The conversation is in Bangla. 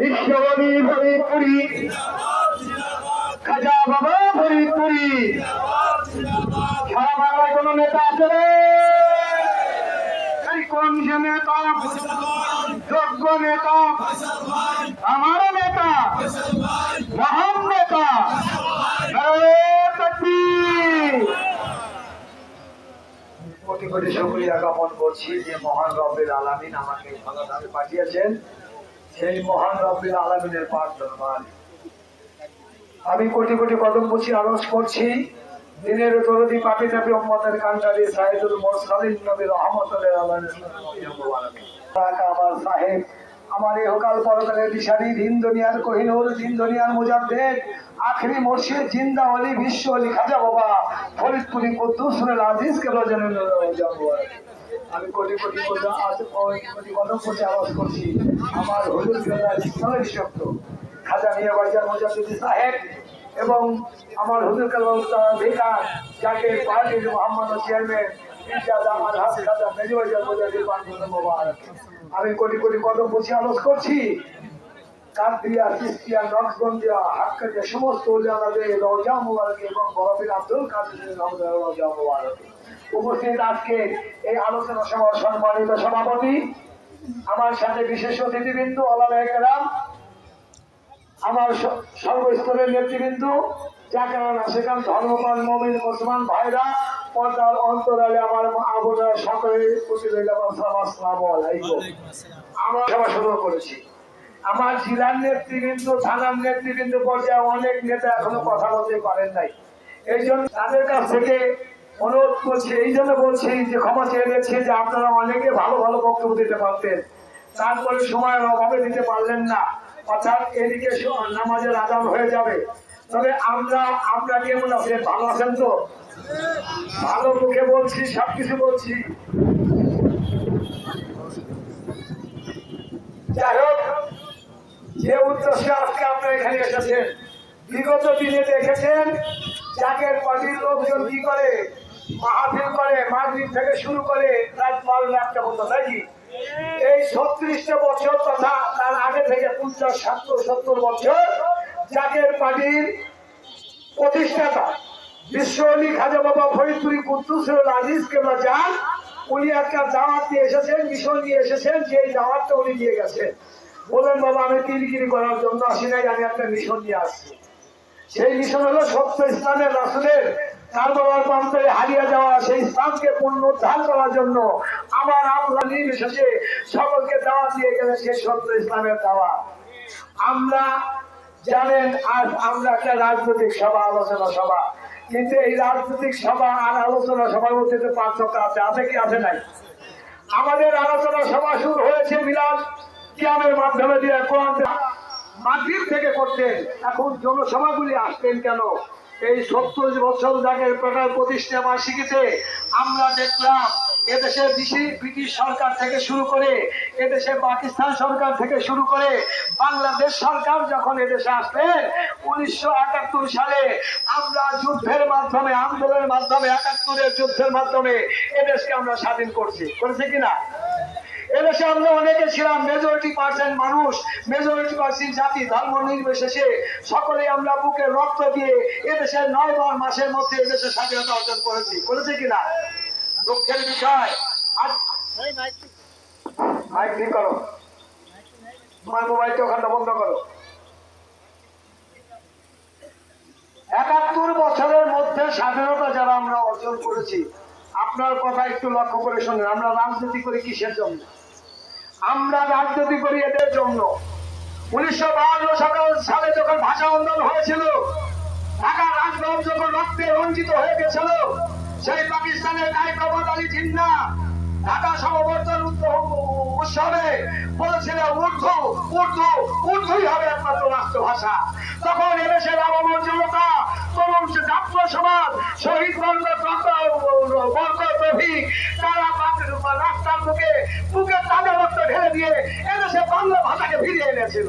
বিশ্বকবি ফরিদপুরি, খাজা বাবা ফরিদপুরি। সারা বাংলায় কোন নেতা আছে রে? কোন সে নেতা? যোগ্য নেতা, আমার নেতা, মহান নেতা। কোটি কোটি শুকরিয়া জ্ঞাপন করছি যে মহান রব্বুল আলামিন আমাকে ভালোভাবে পাঠিয়েছেন। সেই মহান রব্বুল আলামিনের পাক দরবার আমি কোটি কোটি কদম বুঝি আরজ করছি। দিনের দরদি পাপি তাপি উম্মতের কান্ডারি সাইদুল মুরসালিন নবী রহমাতুল্লিল আলামিন আমার সাহেব, আমার ইহকাল পরকালের দিশারি, দিন দুনিয়ার কোহিনূর, দিন দুনিয়ার মুজাদ্দেদ, আখরি মুর্শিদ, জিন্দা ওলি, বিশ্ব ওলি খাজা বাবা ফরিদপুরি কুদ্দুসুল আজিজ কে বজনের আমি কোটি কোটি কদম বুঝি আরজ করছি। আমার হুজুর ইসলামের শব্দ খাজা মিয়া বাজার মুজাদ্দিদ সাহেব এবং আমার হুজুর কালাম ভিকার যাকে পার্টির মোহাম্মদ চেয়ারম্যান আমি কোটি কোটি কদম বুঝি আলোচ করছি। কান্দিয়া, চিস্তিয়া, নকশবন্দিয়া, হাক্কানিয়া সমস্ত উলিয়াদের রওজা মুবারকে এবং বরফির আব্দুল কাদের রওজা মুবারকে উপস্থিত আজকে এই আলোচনা সভার সম্মানিত সভাপতি, আমার সাথে বিশেষ অতিথিবৃন্দ, ওলামায়ে কেরাম, আমার সর্বস্তরের নেতৃবৃন্দ, জাকারান আশেকান, ধর্মপাল মুমিন মুসলমান ভাইরা, পর্দার অন্তরালে আমার আবুরা সকলের প্রতি রইল আসসালামু আলাইকুম। আমরা সভা শুরু করেছি। আমার জেলার নেতৃবৃন্দ, থানার নেতৃবৃন্দ পর্যায়ে অনেক নেতা এখনো কথা বলতে পারেন নাই। এই জন্য তাদের কাছ থেকে অনুরোধ করছি, এই জন্য বলছি যে ক্ষমা চেয়ে নিচ্ছি যে আপনারা অনেকে ভালো ভালো বক্তব্য দিতে পারতেন, তারপরে সময়ের অভাবে দিতে পারলেন না। অর্থাৎ এদিকে নামাজের আযান হয়ে যাবে। তবে আমরা কেমন আছেন? ভালো আছেন তো? ভালো মুখে বলছি, সবকিছু বলছি। যাই হোক, যে উদ্দেশ্যে আজকে আপনারা এখানে এসেছেন, বিগত দিনে দেখেছেন জাকের পার্টির লোকজন কি করে, মাহফিল করে, মাগরিব থেকে শুরু করে রাত 12টা পর্যন্ত, নাকি? এই 36টা বছর তথা তার আগে থেকে 50, 60, 70 বছর জাকের পার্টির প্রতিষ্ঠাতা বিশ্ব ওলি খাজা বাবা ফরিদপুরি কুদ্দুসুল আজিজকে যান, উনি একটা দাওয়াত দিয়ে এসেছেন, মিশন নিয়ে এসেছেন। যে দাওয়াতটা উনি দিয়ে গেছেন, বলেন বাবা আমি কিরিকিরি করার জন্য আসি নাই, আমি একটা মিশন নিয়ে আসছি। সেই মিশন হলো সত্য ইসলামের রাসূলের কারবালার প্রান্তরে হারিয়ে যাওয়া সেই ইসলামকে পুনরুদ্ধার করার জন্য আমার আল্লাহ নির্বিশেষে সকলকে দাওয়াত দিয়ে গেলেন সেই সত্য ইসলামের দাওয়াত। আমরা জানেন আজ আমরা একটা রাজনৈতিক সভা, আলোচনা সভা, কিন্তু এই রাজনৈতিক সভা আর আলোচনা সভার মধ্যে তো পার্থক্য আছে। আছে কি আছে নাই? আমাদের আলোচনা সভা শুরু হয়েছে মিলাদ কিয়ামের মাধ্যমে দিয়ে, কোরআন মাগরিব থেকে করতেন। এখন জনসভাগুলি আসতেন কেন? এই 70 বছর জাগের প্রকার প্রতিষ্ঠা বার্ষিকীতে আমরা দেখলাম এদেশের ব্রিটিশ সরকার থেকে শুরু করে, এদেশে পাকিস্তান সরকার থেকে শুরু করে বাংলাদেশ সরকার যখন এদেশে আসলেন 1971 সালে, আমরা যুদ্ধের মাধ্যমে, আন্দোলনের মাধ্যমে, 71-এর যুদ্ধের মাধ্যমে এদেশকে আমরা স্বাধীন করেছি কিনা? এদেশে আমরা অনেকে ছিলাম, মেজরিটি পার্সেন্ট মানুষ, মেজরিটি পার্সেন্ট জাতি, ধর্ম নির্বিশেষে সকলে আমরা বুকে রক্ত দিয়ে এদেশের 9 মাসের মধ্যে এদেশের স্বাধীনতা অর্জন করেছি কিনা? দুঃখের বিষয়, মাইক ঠিক করো, তোমার মোবাইলটা ওখানটা বন্ধ করো। 71 বছরের মধ্যে স্বাধীনতা যারা আমরা অর্জন করেছি, আপনার কথা একটু লক্ষ্য করে শুনুন। আমরা রাজনীতি করি কিসের জন্য? আমরা রাজনীতি করি এদের জন্য। 1952 সালে যখন ভাষা আন্দোলন হয়েছিল, ঢাকা রাজভবন যখন রক্তে রঞ্জিত হয়ে গেছিল, সেই পাকিস্তানের নায়ক মোহাম্মদ আলী জিন্নাহ ঢাকা সমাবর্তন উৎসবে বলেছিল উর্দুই হবে একমাত্র রাষ্ট্রভাষা। তখন এদেশের আবহাওয়ার জনতা, তরুণ ছাত্র সমাজ, শহীদ তারা রাস্তার বুকে তাদের রক্ত ঢেলে দিয়ে এদেশে বাংলা ভাষাকে ফিরিয়ে এনেছিল।